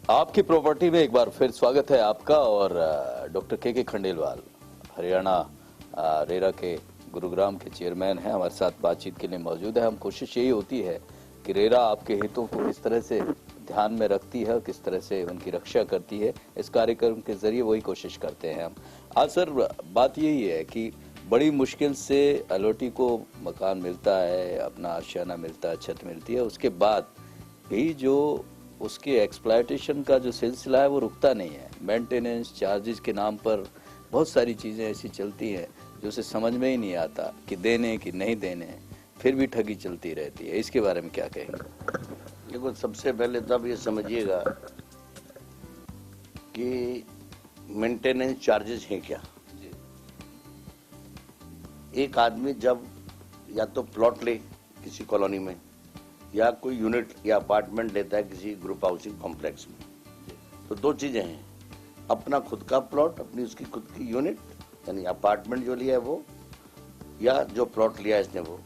आपकी प्रॉपर्टी में एक बार फिर स्वागत है आपका। और डॉक्टर के खंडेलवाल हरियाणा रेरा के गुरुग्राम के चेयरमैन हैं, हमारे साथ बातचीत के लिए मौजूद है। हम कोशिश यही होती है कि रेरा आपके हितों को किस तरह से ध्यान में रखती है, किस तरह से उनकी रक्षा करती है, इस कार्यक्रम के जरिए वही कोशिश करते हैं हम। आज सर बात यही है कि बड़ी मुश्किल से अलोटी को मकान मिलता है, अपना आशियाना मिलता है, छत मिलती है, उसके बाद भी जो उसके एक्सप्लॉयटेशन का जो सिलसिला है वो रुकता नहीं है। मेंटेनेंस चार्जेस के नाम पर बहुत सारी चीज़ें ऐसी चलती हैं जो उसे समझ में ही नहीं आता कि देने कि नहीं देने, फिर भी ठगी चलती रहती है। इसके बारे में क्या कहेंगे? देखो, सबसे पहले तो आप ये समझिएगा कि मेंटेनेंस चार्जेस हैं क्या। एक आदमी जब या तो प्लॉट ले किसी कॉलोनी में या कोई यूनिट या अपार्टमेंट लेता है किसी ग्रुप हाउसिंग कॉम्प्लेक्स में, तो दो चीजें हैं, अपना खुद का प्लॉट, अपनी उसकी खुद की यूनिट यानी अपार्टमेंट जो लिया है वो, या जो प्लॉट लिया है इसने वो,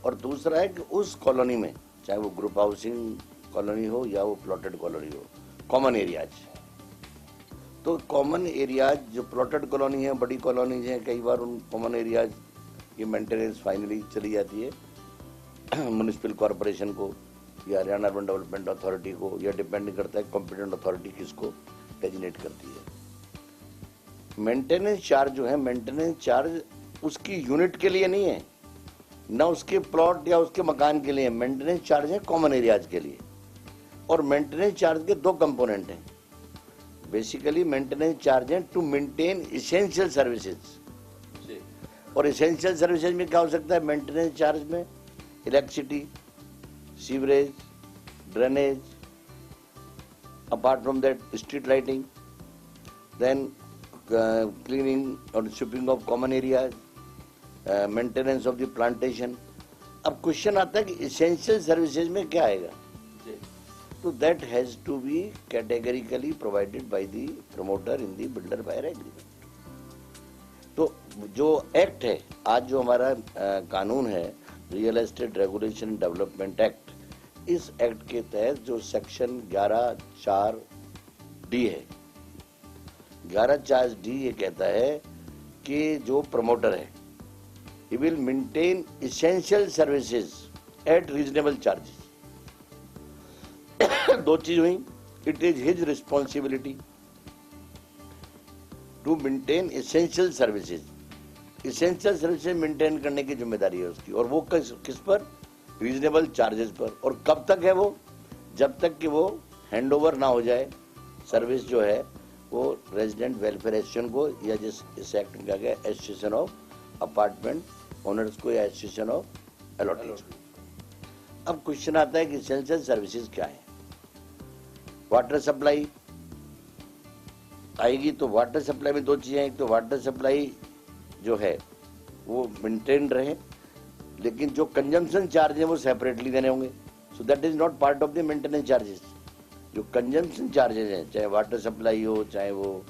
और दूसरा है कि उस कॉलोनी में, चाहे वो ग्रुप हाउसिंग कॉलोनी हो या वो प्लॉटेड कॉलोनी हो, कॉमन एरियाज। तो कॉमन एरियाज जो प्लॉटेड कॉलोनी है, बड़ी कॉलोनीज हैं, कई बार उन कॉमन एरियाज की मेंटेनेंस फाइनली चली जाती है म्युनिसिपल कॉर्पोरेशन को या हरियाणा अर्बन डेवलपमेंट अथॉरिटी को, या डिपेंड करता है कॉम्पिटेंट अथॉरिटी किसको डेजिग्नेट करती है। मेंटेनेंस चार्ज जो है, मेंटेनेंस चार्ज उसकी यूनिट के लिए नहीं है, ना उसके प्लॉट या उसके मकान के लिए। मेंटेनेंस चार्ज है कॉमन एरियाज के लिए। और मेंटेनेंस चार्ज के दो कंपोनेंट हैं। बेसिकली मेंटेनेंस चार्ज है टू मेंटेन इसेंशियल सर्विसेज, और इसेंशियल सर्विसेज में क्या हो सकता है मेंटेनेंस चार्ज में? Electricity, sewerage, drainage, apart from that street lighting, then cleaning or sweeping of common areas, maintenance of the plantation. अब क्वेश्चन आता है कि essential services में क्या आएगा? तो that has to be categorically provided by the promoter in the builder buyer agreement. तो जो एक्ट है, आज जो हमारा कानून है real estate regulation development act, इस एक्ट के तहत जो सेक्शन 11(4)D है, 11(4)D ये कहता है कि जो प्रमोटर है he will maintain essential services at reasonable charges. दो चीज हुई, it is his responsibility to maintain essential services. essential services maintain करने की जिम्मेदारी है उसकी, और वो किस पर? रीजनेबल चार्जेस पर। और कब तक है वो? जब तक कि वो हैंड ओवर ना हो जाए सर्विस जो है वो रेजिडेंट वेलफेयर एसोसिएशन को, या जिस इस एक्ट में कहा गया एसोसिएशन ऑफ अपार्टमेंट ओनर्स को, या एसोसिएशन ऑफ अलॉटीज। अब क्वेश्चन आता है कि एसेंशियल सर्विसेज क्या है? वाटर सप्लाई आएगी, तो वाटर सप्लाई में दो चीजें, एक तो वाटर सप्लाई जो है वो मेंटेन रहे, लेकिन जो कंजम्पशन चार्ज है वो सेपरेटली देने होंगे। So that is not part of the maintenance charges. जो कंजम्पशन चार्जेस हैं, चाहे वाटर सप्लाई हो, चाहे वो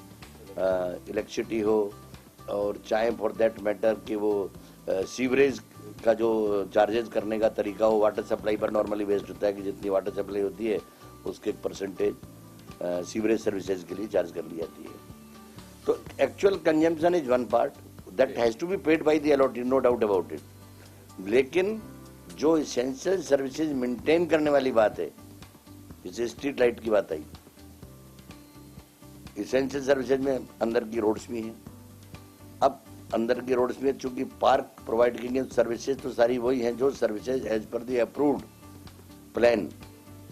इलेक्ट्रिसिटी हो, और चाहे फॉर दैट मैटर कि वो सीवरेज का जो चार्जेस करने का तरीका हो, वाटर सप्लाई पर नॉर्मली बेस्ड होता है कि जितनी वाटर सप्लाई होती है उसके एक परसेंटेज सीवरेज सर्विसेज के लिए चार्ज कर ली जाती है। तो actual consumption is one part that has to be paid by the allotted, no doubt about it. लेकिन जो एसेंशियल सर्विसेज मेंटेन करने वाली बात है, जैसे स्ट्रीट लाइट की बात आई, एसेंशियल सर्विसेज में अंदर की रोड्स भी हैं। अब अंदर की रोड्स में चूंकि पार्क प्रोवाइड करेंगे सर्विसेज, तो सारी वही हैं जो services as per the approved plan,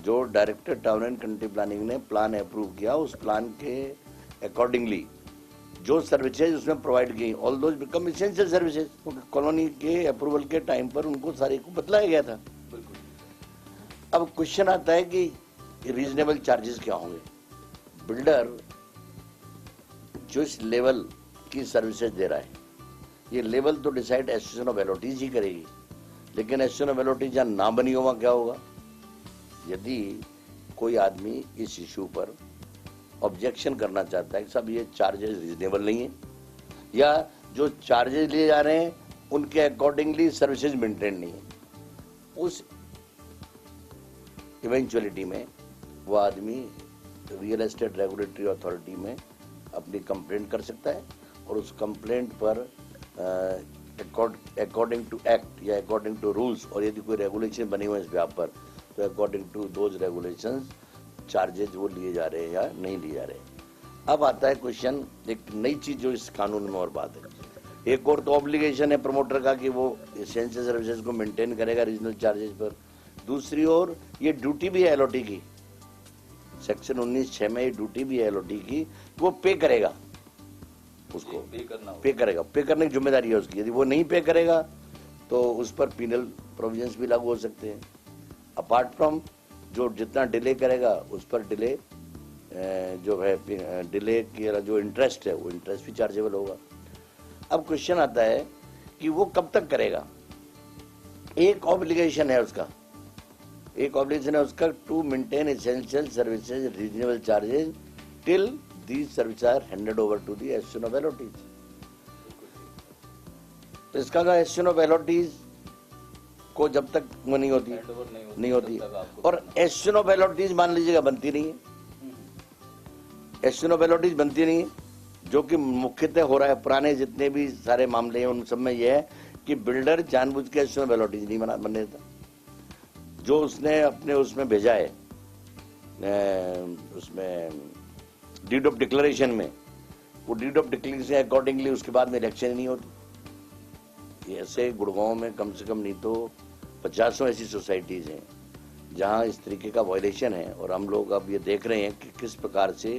जो director town and country planning ने प्लान अप्रूव किया, उस प्लान के अकॉर्डिंगली जो सर्विसेज उसमें प्रोवाइड की, all those become essential services. Colony के अप्रूवल के टाइम पर उनको सारे को बतलाया गया था। अब क्वेश्चन आता है कि रीजनेबल चार्जेस क्या होंगे? बिल्डर जो इस लेवल की सर्विसेज दे रहा है, ये लेवल तो डिसाइड एसोसिएशन ऑफ अलॉटीज ही करेगी, लेकिन एसोसिएशन ऑफ अलॉटीज जहां ना बनी हो वहां क्या होगा? यदि कोई आदमी इस इशू पर ऑब्जेक्शन करना चाहता है कि सब ये चार्जेस रीजनेबल नहीं है, या जो चार्जेस लिए जा रहे हैं उनके अकॉर्डिंगली सर्विसेज मेंटेन नहीं है, उस इवेंचुअलिटी में वो आदमी रियल एस्टेट रेगुलेटरी अथॉरिटी में अपनी कंप्लेंट कर सकता है और उस कंप्लेंट पर अकॉर्डिंग टू एक्ट या अकॉर्डिंग टू रूल्स, और यदि कोई रेगुलेशन बने हुए इस व्याप पर तो according to those regulations charges वो लिए जा रहे हैं या नहीं लिए जा रहे हैं। अब आता है क्वेश्चन, एक नई चीज जो इस कानून में और बात है, एक और तो ऑब्लिगेशन है प्रमोटर का कि वो एसेंशियल सर्विसेज को मेंटेन करेगा रीजनल चार्जेस पर, दूसरी ओर ये ड्यूटी भी है एलओटी की, सेक्शन 19(6) में ये ड्यूटी भी है एलओटी की, वो पे करेगा, उसको पे करेगा, पे करने की जिम्मेदारी है उसकी। यदि वो नहीं पे करेगा तो उस पर पिनल प्रोविजंस भी लागू हो सकते हैं। अपार्ट फ्रॉम जो जितना डिले करेगा उस पर डिले जो है डिले की जो इंटरेस्ट है वो इंटरेस्ट भी चार्जेबल होगा। अब क्वेश्चन आता है कि वो कब तक करेगा। एक ऑब्लिगेशन है उसका, to maintain essential services reasonable charges till these service are handed over to the association of allottees. तो इसका जो एसोसिएशन ऑफ एलओटीज को जब तक वो नहीं होती और एसोसिएशन ऑफ एलओटीज मान लीजिएगा बनती नहीं है, एसोसिएशन ऑफ एलओटीज बनती नहीं है, जो कि मुख्यतः हो रहा है पुराने जितने भी सारे मामले हैं उन सब में यह है कि बिल्डर जानबूझ के एसोसिएशन ऑफ एलओटीज नहीं बनने देता। जो उसने अपने उसमें भेजा है उसमें डीड ऑफ डिक्लेरेशन में, वो डीड ऑफ डिक्लेरेशन अकॉर्डिंगली उसके बाद में इलेक्शन नहीं होती। ऐसे गुड़गांव में कम से कम नहीं तो 50 ऐसी सोसाइटीज हैं जहां इस तरीके का वायलेशन है, और हम लोग अब ये देख रहे हैं कि किस प्रकार से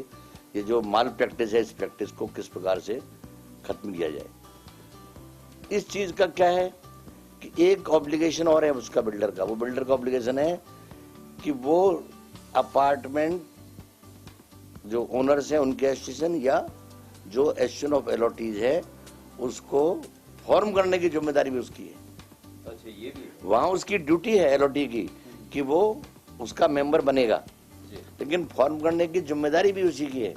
ये जो माल प्रैक्टिस है इस प्रैक्टिस को किस प्रकार से खत्म किया जाए। इस चीज का क्या है कि एक ऑब्लिगेशन और है उसका बिल्डर का, वो बिल्डर का ऑब्लिगेशन है कि वो अपार्टमेंट जो ओनर्स हैं उनके एसोसिएशन या जो एसोसिएशन ऑफ एलओटीज है उसको फॉर्म करने की जिम्मेदारी भी उसकी है। अच्छा, ये भी वहां उसकी ड्यूटी है एलओटी की कि वो उसका मेंबर बनेगा, लेकिन फॉर्म करने की जिम्मेदारी भी उसी की है।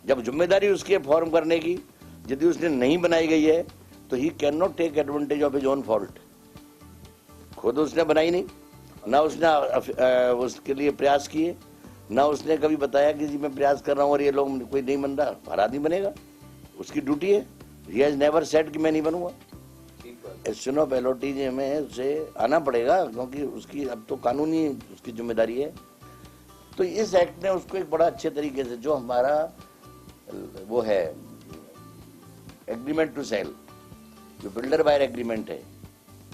जब जिम्मेदारी उसकी है फॉर्म करने की, यदि उसने नहीं बनाई गई है तो he can not take advantage of his own fault. खुद उसने बनाई नहीं, ना उसने उसके लिए प्रयास किए, ना उसने कभी बताया कि जी मैं प्रयास कर रहा हूं और ये लोग कोई नहीं बन रहा, हर आदमी बनेगा, उसकी ड्यूटी है। ही हैज नेवर सेड कि मैं नहीं बनूंगा। एसोसिएशन ऑफ एलओटीज में उसे आना पड़ेगा क्योंकि उसकी अब तो कानूनी उसकी जिम्मेदारी है। तो इस एक्ट ने उसको एक बड़ा अच्छे तरीके से, जो हमारा वो है एग्रीमेंट टू सेल, जो बिल्डर बायर एग्रीमेंट है,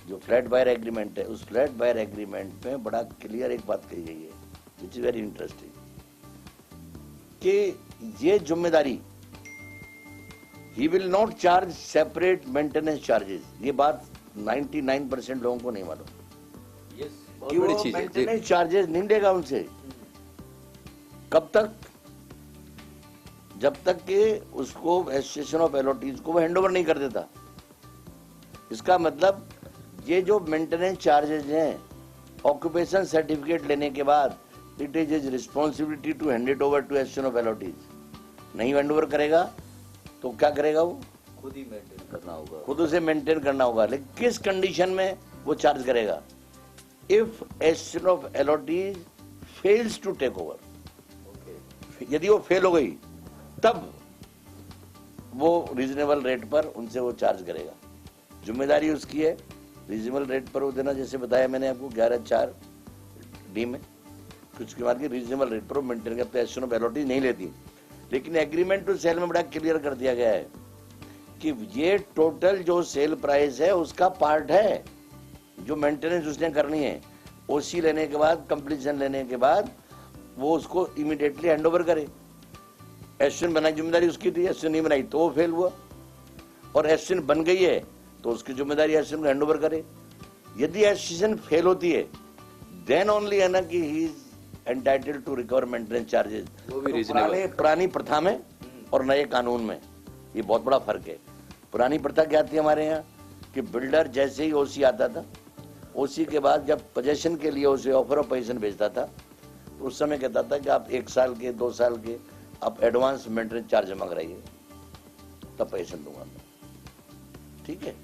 जो फ्लैट बायर एग्रीमेंट है, उस फ्लैट बायर एग्रीमेंट में बड़ा क्लियर एक बात कही गई है विच इज वेरी इंटरेस्टिंग कि ये जिम्मेदारी he will not charge separate maintenance charges. ये बात 99% लोगों को नहीं मालूम कि वो मेंटेनेंस चार्जेस नहीं लेगा उनसे। कब तक? जब तक कि उसको एसोसिएशन ऑफ एलओटीज को वो हैंडओवर नहीं कर देता। इसका मतलब ये जो मेंटेनेंस चार्जेस हैं ऑक्यूपेशन सर्टिफिकेट लेने के बाद it is his responsibility to hand it over to association of allottees. नहीं हैंडओवर करेगा तो क्या करेगा? वो खुद ही मेंटेन करना होगा, खुद उसे मेंटेन करना होगा। लेकिन किस कंडीशन में वो चार्ज करेगा? If association of allottees fails to take over. यदि वो फेल हो गई तब वो रीजनेबल रेट पर उनसे वो चार्ज करेगा। जिम्मेदारी उसकी है रीजनेबल रेट पर वो देना, जैसे बताया मैंने आपको 11(4)(d) में कुछ के बाद की रीजनेबल रेट पर वो मेंटेन करते हैं। एसोसिएशन ऑफ एलओटीज नहीं लेती, लेकिन एग्रीमेंट टू सेल में बड़ा क्लियर कर दिया गया है कि ये टोटल जो सेल प्राइस है उसका पार्ट है जो मेंटेनेंस उसने करनी है। ओसी लेने के बाद, कंप्लीशन लेने के बाद वो उसको इमीडिएटली हैंडओवर करे। एसोसिएशन बनाई जिम्मेदारी उसकी थी, एसोसिएशन नहीं बनाई तो वो फेल हुआ, और एसोसिएशन बन गई है तो उसकी जिम्मेदारी एसोसिएशन को हैंडओवर करे। यदि एसोसिएशन फेल होती है देन ओनली है ना कि he is entitled to recover maintenance charges. पुरानी प्रथा में और नए कानून में ये बहुत बड़ा फर्क है। पुरानी प्रथा क्या थी हमारे यहाँ कि बिल्डर जैसे ही ओसी आता था, ओसी के बाद जब पोजेशन के लिए उसे ऑफर ऑफ पोजीशन भेजता था तो उस समय कहता था कि आप 1 साल के 2 साल के आप एडवांस मेंटेनेंस चार्ज जमा कराइए तब पोजीशन दूंगा मैं। ठीक है,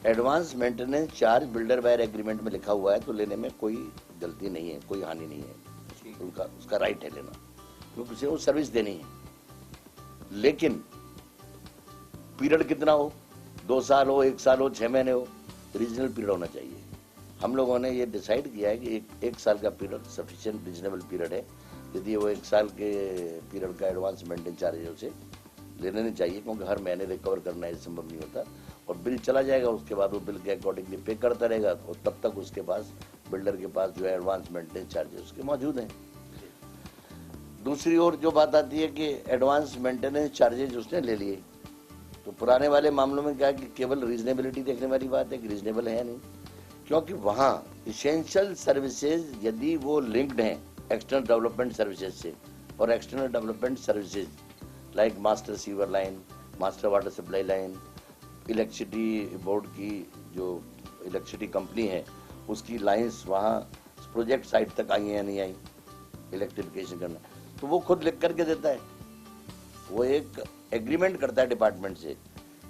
advance maintenance charge builder buyer agreement में लिखा हुआ है तो लेने में कोई गलती नहीं है, कोई हानि नहीं है। उनका उसका राइट है लेना, क्योंकि उसे वो सर्विस देनी है। लेकिन पीरियड कितना हो, 2 साल हो, 1 साल हो, 6 महीने हो, रीजनल पीरियड होना चाहिए। हम लोगों ने ये डिसाइड किया है कि एक साल का पीरियड सफिशिएंट रीजनेबल पीरियड है। यदि वो 1 साल के पीरियड का एडवांस मेंटेन चार्जेज उसे लेने नहीं चाहिए, क्योंकि हर महीने रिकवर करना ये संभव नहीं होता, और बिल चला जाएगा, उसके बाद वो बिल के अकॉर्डिंगली पे करता रहेगा, और तब तक उसके पास बिल्डर के पास जो है एडवांस मेंटेनेंस चार्जेस उसके मौजूद हैं। दूसरी ओर जो बात आती है कि एडवांस मेंटेनेंस चार्जेस उसने ले लिए, तो पुराने वाले मामलों में क्या है कि केवल रीजनेबिलिटी देखने वाली बात है कि रीजनेबल है नहीं, क्योंकि वहाँ इसेंशियल सर्विसेज यदि वो लिंक्ड हैं एक्सटर्नल डेवलपमेंट सर्विसेज से, और external development services like master sewer line, master water supply line, electricity board की जो इलेक्ट्रिसिटी कंपनी है उसकी लाइंस वहाँ प्रोजेक्ट साइट तक आई या नहीं आई इलेक्ट्रिफिकेशन करना, तो वो खुद लिख करके देता है। वो एक एग्रीमेंट करता है डिपार्टमेंट से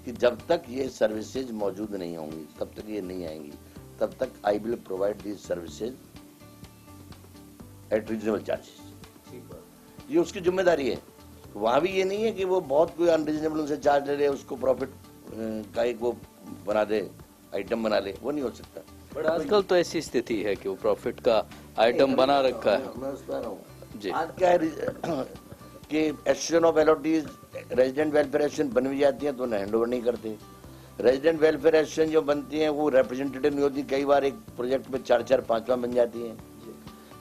कि जब तक ये सर्विसेज मौजूद नहीं होंगी, तब तक ये नहीं आएंगी, तब तक I will provide these services at reasonable charges. ये उसकी जिम्मेदारी है। वहां भी ये नहीं है कि वो बहुत कोई अनरीजनेबल उनसे चार्ज ले ले, उसको प्रॉफिट का एक वो बना दे, आइटम बना ले, वो नहीं हो सकता। बट आजकल तो ऐसी स्थिति है कि वो प्रॉफिट का आइटम बना रखा है। मैं उसका रहा हूँ जी। आज क्या है कि association of allottees resident welfare association बन भी जाती है तो हैंड ओवर नहीं करते। रेजिडेंट वेलफेयर एसोसिएशन जो बनती है वो रिप्रेजेंटेटिव नहीं होती, कई बार एक प्रोजेक्ट में 4-4, 5 बन जाती है।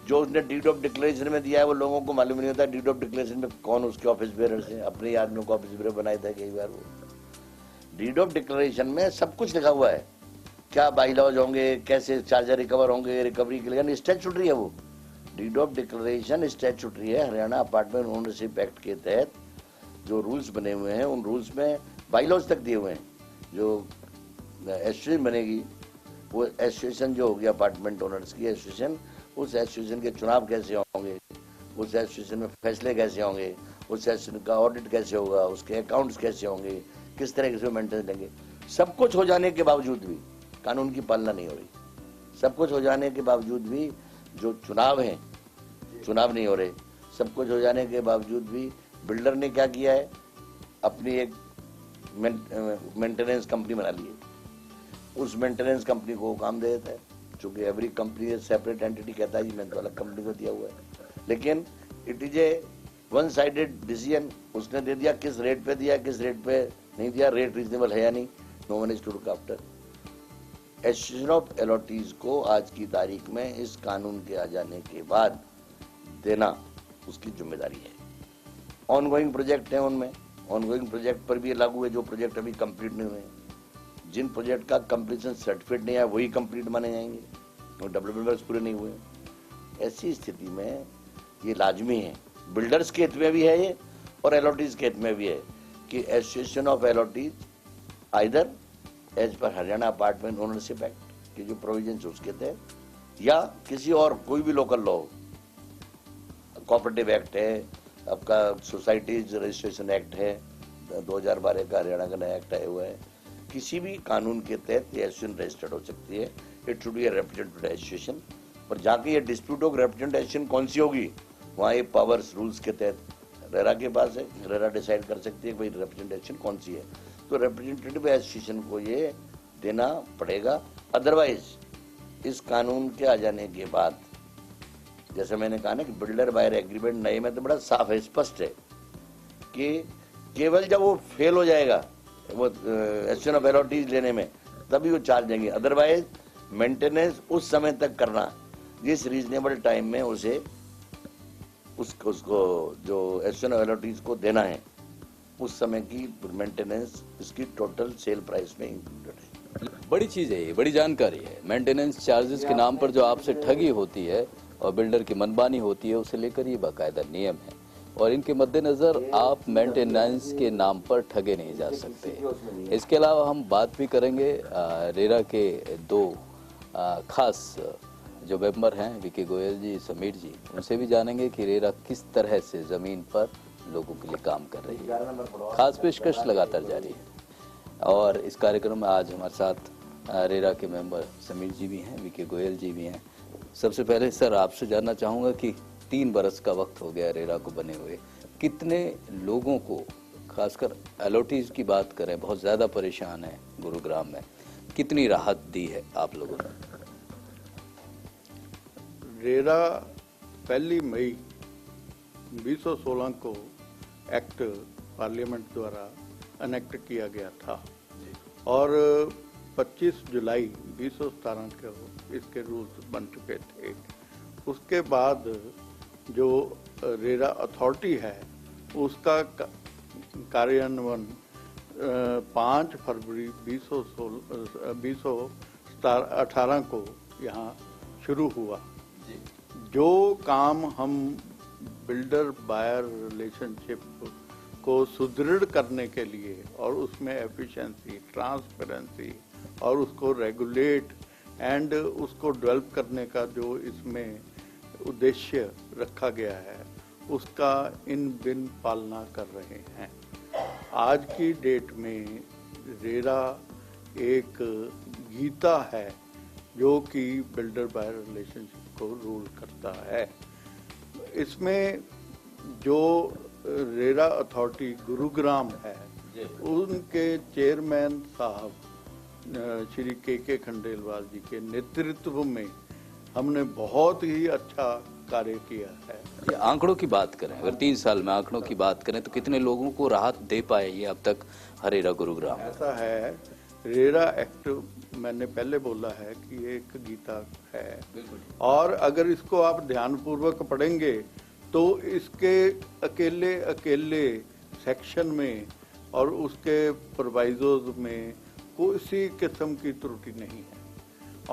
जो उसने डीड ऑफ डिक्लेरेशन में दिया है वो लोगों को मालूम नहीं होता डीड ऑफ डिक्लेरेशन में कौन उसके ऑफिस बेयरर्स हैं। अपने ही आदमियों को ऑफिस बेयर बनाया था कई बार। वो डीड ऑफ डिक्लेरेशन में सब कुछ लिखा हुआ है, क्या बाई लॉज होंगे, कैसे चार्जर रिकवर होंगे, रिकवरी के लिए स्टैट्यूटरी है। वो डीड ऑफ डिक्लेरेशन स्टैट्यूटरी है। हरियाणा अपार्टमेंट ओनरशिप एक्ट के तहत जो रूल्स बने हुए हैं उन रूल्स में बाई लॉज तक दिए हुए हैं। जो एसोसिएशन बनेगी वो एसोसिएशन जो होगी अपार्टमेंट ओनर्स की एसोसिएशन, उस एसोसिएशन के चुनाव कैसे होंगे, उस एसोसिएशन में फैसले कैसे होंगे, उस एसोसिएशन का ऑडिट कैसे होगा, उसके अकाउंट्स कैसे होंगे, किस तरह से मेंटेन लेंगे, सब कुछ हो जाने के बावजूद भी कानून की पालना नहीं हो रही। सब कुछ हो जाने के बावजूद भी जो चुनाव हैं, चुनाव नहीं हो रहे। सब कुछ हो जाने के बावजूद भी बिल्डर ने क्या किया है, अपनी एक मेंटेनेंस कंपनी बना ली है। उस मेंटेनेंस कंपनी को काम दे देता है, चूंकि एवरी कंपनी सेपरेट एंटिटी कहता है जी मैंने तो अलग कंपनी को दिया हुआ है, लेकिन it is a one sided decision. उसने दे दिया, किस रेट पे दिया, किस रेट पे नहीं दिया, रेट रीजनेबल है या नहीं, no one is to look after. Association of allottees को आज की तारीख में इस कानून के आ जाने के बाद देना उसकी जिम्मेदारी है। ऑनगोइंग प्रोजेक्ट है, उनमें ऑनगोइंग प्रोजेक्ट पर भी लागू है जो प्रोजेक्ट अभी कंप्लीट नहीं हुए हैं। जिन प्रोजेक्ट का कंप्लीशन सर्टिफिकेट नहीं है वही कंप्लीट माने जाएंगे, तो डेवलपमेंट वर्क्स पूरे नहीं हुए। ऐसी स्थिति में ये लाजमी है, बिल्डर्स के हित में भी है ये और एलओटीज के हित में भी है कि association of allottees either as पर हरियाणा अपार्टमेंट ओनरशिप एक्ट के जो प्रोविजन उसके तहत या किसी और कोई भी लोकल लॉ, कोऑपरेटिव एक्ट है, आपका सोसाइटीज रजिस्ट्रेशन एक्ट है 2012 का, हरियाणा का नया एक्ट आया हुआ है, किसी भी कानून के तहत ये एसोसिएशन रजिस्टर्ड हो सकती है। It should be a representative association. और जाके ये डिस्प्यूट हो रिप्रेजेंटेटिव एसोसिएशन कौन सी होगी, वहाँ ये पावर्स रूल्स के तहत रेरा के पास है, रेरा डिसाइड कर सकती है भाई रिप्रेजेंटेटिव एसोसिएशन कौन सी है, तो रिप्रेजेंटेटिव एसोसिएशन को ये देना पड़ेगा। अदरवाइज इस कानून के आ जाने के बाद, जैसे मैंने कहा ना कि बिल्डर बायर एग्रीमेंट नए में तो बड़ा साफ है, स्पष्ट है कि केवल जब वो फेल हो जाएगा वो एसोसिएशन ऑफ एलओटीज लेने में तभी वो चार्ज देंगे। अदरवाइज मेंटेनेंस उस समय तक करना जिस रीजनेबल टाइम में उसे उसको जो एसोसिएशन ऑफ एलओटीज को देना है उस समय की मेंटेनेंस इसकी टोटल सेल प्राइस में इंक्लूडेड है। बड़ी चीज है ये, बड़ी जानकारी है। मेंटेनेंस चार्जेस के नाम पर जो आपसे ठगी होती है और बिल्डर की मनमानी होती है, उसे लेकर ये बाकायदा नियम है और इनके मद्देनजर आप मेंटेनेंस के नाम पर ठगे नहीं जा सकते। इसके अलावा हम बात भी करेंगे रेरा के दो खास जो मेंबर हैं, वीके गोयल जी, समीर जी, उनसे भी जानेंगे कि रेरा किस तरह से जमीन पर लोगों के लिए काम कर रही है। खास पेशकश लगातार जारी है और इस कार्यक्रम में आज हमारे साथ रेरा के मेंबर समीर जी भी हैं, वीके गोयल जी भी हैं। सबसे पहले सर आपसे जानना चाहूँगा कि 3 बरस का वक्त हो गया रेरा को बने हुए, कितने लोगों को, खासकर एलओटीज की बात करें, बहुत ज़्यादा परेशान है गुरुग्राम में, कितनी राहत दी है आप लोगों ने? रेरा 1 मई 2016 को एक्ट पार्लियामेंट द्वारा अनेक्ट किया गया था और 25 जुलाई 2017 को इसके रूल्स बन चुके थे। उसके बाद जो रेरा अथॉरिटी है उसका कार्यान्वयन 5 फरवरी 2018 को यहाँ शुरू हुआ। जो काम हम बिल्डर बायर रिलेशनशिप को सुदृढ़ करने के लिए और उसमें एफिशिएंसी, ट्रांसपेरेंसी और उसको रेगुलेट एंड उसको डेवलप करने का जो इसमें उद्देश्य रखा गया है उसका इन बिन पालना कर रहे हैं। आज की डेट में रेरा एक गीता है जो कि बिल्डर बायर रिलेशनशिप को रूल करता है। इसमें जो रेरा अथॉरिटी गुरुग्राम है उनके चेयरमैन साहब श्री के खंडेलवाल जी के नेतृत्व में हमने बहुत ही अच्छा कार्य किया है। ये आंकड़ों की बात करें, अगर 3 साल में आंकड़ों की बात करें तो कितने लोगों को राहत दे पाए ये अब तक रेरा गुरुग्राम? ऐसा है, रेरा एक्ट मैंने पहले बोला है कि ये एक गीता है और अगर इसको आप ध्यानपूर्वक पढ़ेंगे तो इसके अकेले सेक्शन में और उसके प्रोवाइजोज में कोई किस्म की त्रुटि नहीं है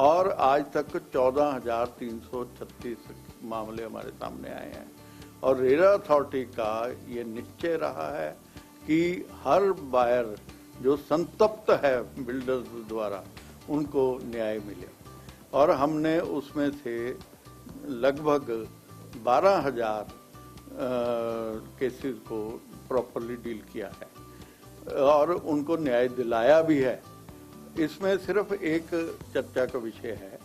और आज तक 14,336 मामले हमारे सामने आए हैं और रेरा अथॉरिटी का ये निश्चय रहा है कि हर बायर जो संतप्त है बिल्डर्स द्वारा उनको न्याय मिले और हमने उसमें से लगभग 12,000 केसेस को प्रॉपर्ली डील किया है और उनको न्याय दिलाया भी है। इसमें सिर्फ एक चर्चा का विषय है,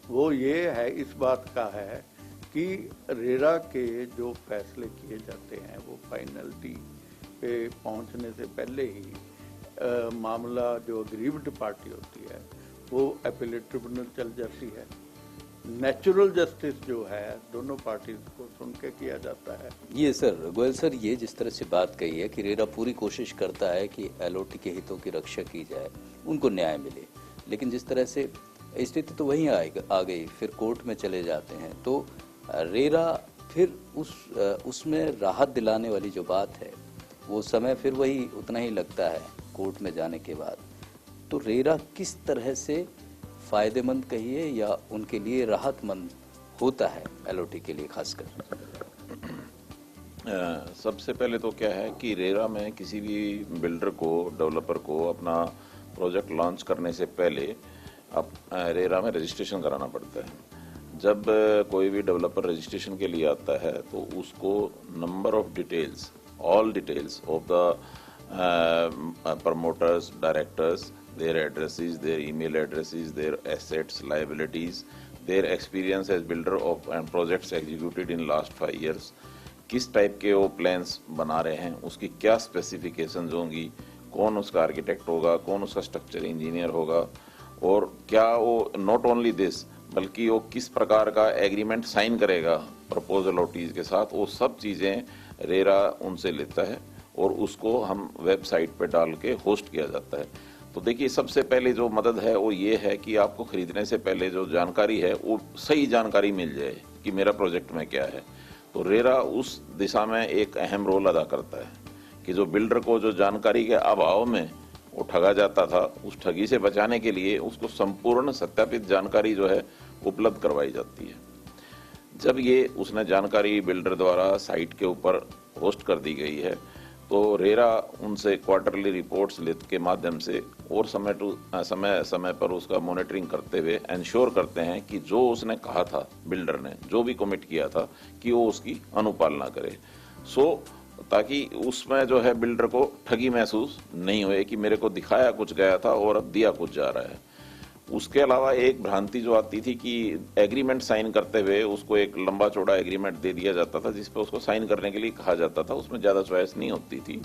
वो ये है, इस बात का है कि रेरा के जो फैसले किए जाते हैं वो फाइनलिटी पे पहुंचने से पहले ही मामला जो अग्रीव्ड पार्टी होती है वो अपीलेट ट्रिब्यूनल चल जाती है। नेचुरल जस्टिस जो है दोनों पार्टीज को सुन के किया जाता है। ये सर गोयल सर, ये जिस तरह से बात कही है कि रेरा पूरी कोशिश करता है कि एलओटी के हितों की रक्षा की जाए, उनको न्याय मिले, लेकिन जिस तरह से स्थिति तो वहीं आ गई, फिर कोर्ट में चले जाते हैं, तो रेरा फिर उसमें राहत दिलाने वाली जो बात है वो समय फिर वही उतना ही लगता है कोर्ट में जाने के बाद। तो रेरा किस तरह से फायदेमंद कहिए या उनके लिए राहतमंद होता है एलओटी के लिए खासकर? सबसे पहले तो क्या है कि रेरा में किसी भी बिल्डर को, डेवलपर को अपना प्रोजेक्ट लॉन्च करने से पहले अब रेरा में रजिस्ट्रेशन कराना पड़ता है। जब कोई भी डेवलपर रजिस्ट्रेशन के लिए आता है तो उसको number of details, all details of the promoters, directors, their addresses, their email addresses, their assets, liabilities, their experience as builder of and projects executed in last 5 years, किस टाइप के वो plans बना रहे हैं, उसकी क्या स्पेसिफिकेशंस होंगी, कौन उसका आर्किटेक्ट होगा, कौन उसका स्ट्रक्चर इंजीनियर होगा, और क्या वो नॉट ओनली दिस बल्कि वो किस प्रकार का एग्रीमेंट साइन करेगा प्रपोजल ओटीज के साथ, वो सब चीज़ें रेरा उनसे लेता है और उसको हम वेबसाइट पे डाल के होस्ट किया जाता है। तो देखिए, सबसे पहले जो मदद है वो ये है कि आपको खरीदने से पहले जो जानकारी है वो सही जानकारी मिल जाए कि मेरा प्रोजेक्ट में क्या है। तो रेरा उस दिशा में एक अहम रोल अदा करता है कि जो बिल्डर को जो जानकारी के अभाव में वो ठगा जाता था, उस ठगी से बचाने के लिए उसको संपूर्ण सत्यापित जानकारी जो है उपलब्ध करवाई जाती है। जब ये उसने जानकारी बिल्डर द्वारा साइट के ऊपर होस्ट कर दी गई है तो रेरा उनसे क्वार्टरली रिपोर्ट्स के माध्यम से और समय पर उसका मॉनिटरिंग करते हुए इंश्योर करते हैं कि जो उसने कहा था, बिल्डर ने जो भी कमिट किया था, कि वो उसकी अनुपालना करे, ताकि उसमें जो है बिल्डर को ठगी महसूस नहीं हुए कि मेरे को दिखाया कुछ गया था और अब दिया कुछ जा रहा है। उसके अलावा एक भ्रांति जो आती थी कि एग्रीमेंट साइन करते हुए उसको एक लंबा चौड़ा एग्रीमेंट दे दिया जाता था जिस पे उसको साइन करने के लिए कहा जाता था, उसमें ज्यादा चॉइस नहीं होती थी।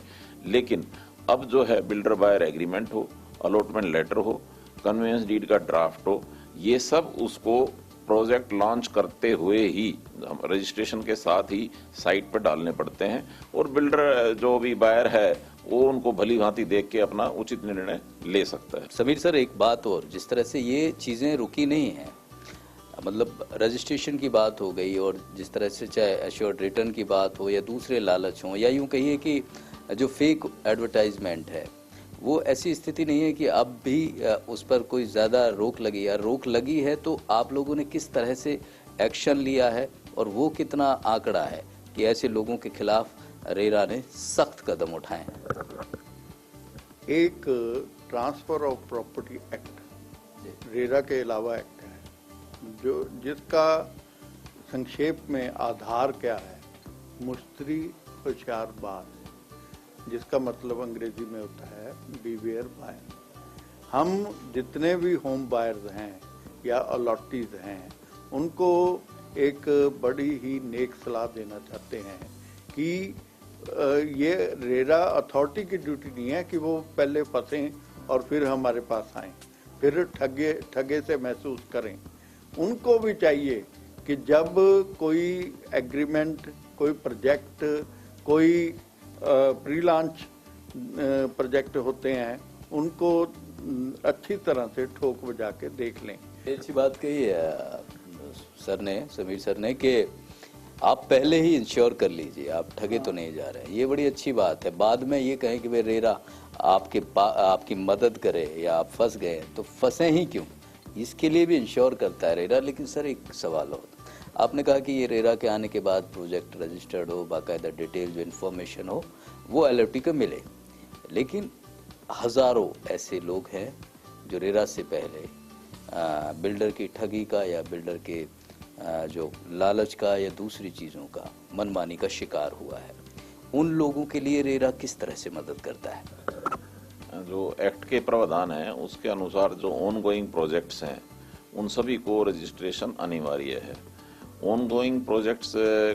लेकिन अब जो है बिल्डर बायर एग्रीमेंट हो, अलॉटमेंट लेटर हो, कन्वेंस डीड का ड्राफ्ट हो, ये सब उसको प्रोजेक्ट लॉन्च करते हुए ही रजिस्ट्रेशन के साथ ही साइट पर डालने पड़ते हैं और बिल्डर जो भी बायर है वो उनको भली भांति देख के अपना उचित निर्णय ले सकता है। समीर सर, एक बात और, जिस तरह से ये चीजें रुकी नहीं हैं, मतलब रजिस्ट्रेशन की बात हो गई और जिस तरह से चाहे एश्योर्ड रिटर्न की बात हो या दूसरे लालच हो या यूं कहिए कि जो फेक एडवर्टाइजमेंट है, वो ऐसी स्थिति नहीं है कि अब भी उस पर कोई ज्यादा रोक लगी, या रोक लगी है तो आप लोगों ने किस तरह से एक्शन लिया है और वो कितना आंकड़ा है कि ऐसे लोगों के खिलाफ रेरा ने सख्त कदम उठाए? एक transfer of property act RERA के अलावा एक्ट है जो जिसका संक्षेप में आधार क्या है, मुश्तरी होशियार बाज, जिसका मतलब अंग्रेजी में होता है बीवेयर बायर। हम जितने भी होम बायर्स हैं या अलॉटीज हैं उनको एक बड़ी ही नेक सलाह देना चाहते हैं कि ये रेरा अथॉरिटी की ड्यूटी नहीं है कि वो पहले फंसें और फिर हमारे पास आएं, फिर ठगे से महसूस करें। उनको भी चाहिए कि जब कोई एग्रीमेंट, कोई प्रोजेक्ट, कोई प्री लॉन्च प्रोजेक्ट होते हैं, उनको अच्छी तरह से ठोक बजा के देख लें। अच्छी बात कही है सर ने, समीर सर ने, कि आप पहले ही इंश्योर कर लीजिए, आप ठगे तो नहीं जा रहे हैं। ये बड़ी अच्छी बात है। बाद में ये कहें कि भाई रेरा आपकी मदद करे या आप फंस गए, तो फंसे ही क्यों, इसके लिए भी इंश्योर करता है रेरा। लेकिन सर एक सवाल हो, आपने कहा कि ये रेरा के आने के बाद प्रोजेक्ट रजिस्टर्ड हो, बाकायदा डिटेल जो इन्फॉर्मेशन हो वो एलओटी को मिले, लेकिन हजारों ऐसे लोग हैं जो रेरा से पहले बिल्डर की ठगी का या बिल्डर के जो लालच का या दूसरी चीज़ों का मनमानी का शिकार हुआ है। उन लोगों के लिए रेरा किस तरह से मदद करता है? जो एक्ट के प्रावधान है उसके अनुसार जो ऑन गोइंग प्रोजेक्ट्स हैं उन सभी को रजिस्ट्रेशन अनिवार्य है। ऑन गोइंग प्रोजेक्ट्स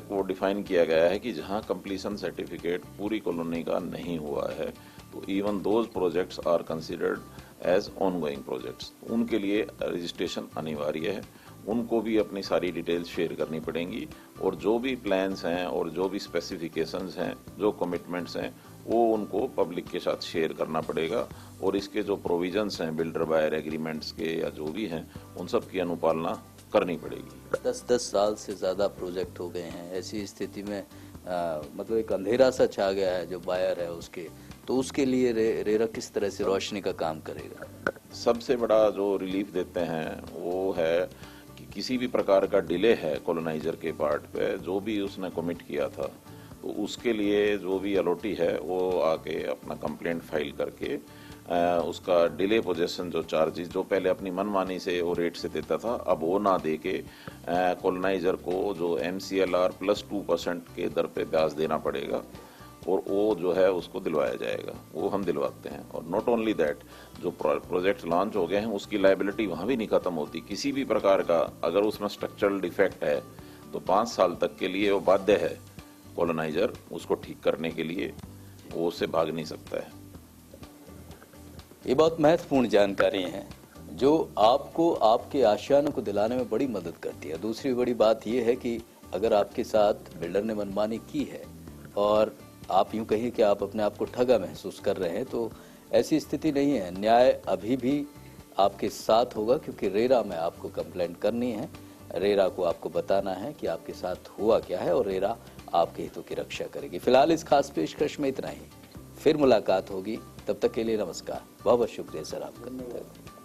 को डिफाइन किया गया है कि जहां कंप्लीशन सर्टिफिकेट पूरी कॉलोनी का नहीं हुआ है तो even those projects are considered as on going projects, उनके लिए रजिस्ट्रेशन अनिवार्य है। उनको भी अपनी सारी डिटेल्स शेयर करनी पड़ेंगी और जो भी प्लान्स हैं और जो भी स्पेसिफिकेशंस हैं, जो कमिटमेंट्स हैं, वो उनको पब्लिक के साथ शेयर करना पड़ेगा और इसके जो प्रोविजंस हैं बिल्डर बायर एग्रीमेंट्स के या जो भी हैं उन सब की अनुपालना करनी पड़ेगी। 10 साल से ज़्यादा प्रोजेक्ट हो गए हैं, ऐसी स्थिति में मतलब एक अंधेरा सा छा गया है जो बायर है उसके, तो उसके लिए रेरा किस तरह से रोशनी का काम करेगा? सबसे बड़ा जो रिलीफ देते हैं वो है कि किसी भी प्रकार का डिले है कॉलोनाइजर के पार्ट पे, जो भी उसने कमिट किया था, तो उसके लिए जो भी अलॉटी है वो आके अपना कंप्लेंट फाइल करके उसका डिले पोजेशन जो चार्जेस जो पहले अपनी मनमानी से वो रेट से देता था, अब वो ना दे के कॉलोनाइजर को जो MCLR +2% के दर पे ब्याज देना पड़ेगा और वो जो है उसको दिलवाया जाएगा, वो हम दिलवाते हैं। और नॉट ओनली दैट, जो प्रोजेक्ट लॉन्च हो गए हैं उसकी लायबिलिटी वहाँ भी नहीं खत्म होती। किसी भी प्रकार का अगर उसमें स्ट्रक्चरल डिफेक्ट है तो 5 साल तक के लिए वो बाध्य है कॉलोनाइजर उसको ठीक करने के लिए, वो उससे भाग नहीं सकता है। ये बहुत महत्वपूर्ण जानकारी है जो आपको आपके आशियानों को दिलाने में बड़ी मदद करती है। दूसरी बड़ी बात यह है कि अगर आपके साथ बिल्डर ने मनमानी की है और आप यूं कहिए कि आप अपने आप को ठगा महसूस कर रहे हैं, तो ऐसी स्थिति नहीं है। न्याय अभी भी आपके साथ होगा, क्योंकि रेरा में आपको कंप्लेंट करनी है, रेरा को आपको बताना है कि आपके साथ हुआ क्या है और रेरा आपके हितों की रक्षा करेगी। फिलहाल इस खास पेशकश में इतना ही, फिर मुलाकात होगी, तब तक के लिए नमस्कार। बहुत बहुत शुक्रिया सर आपका।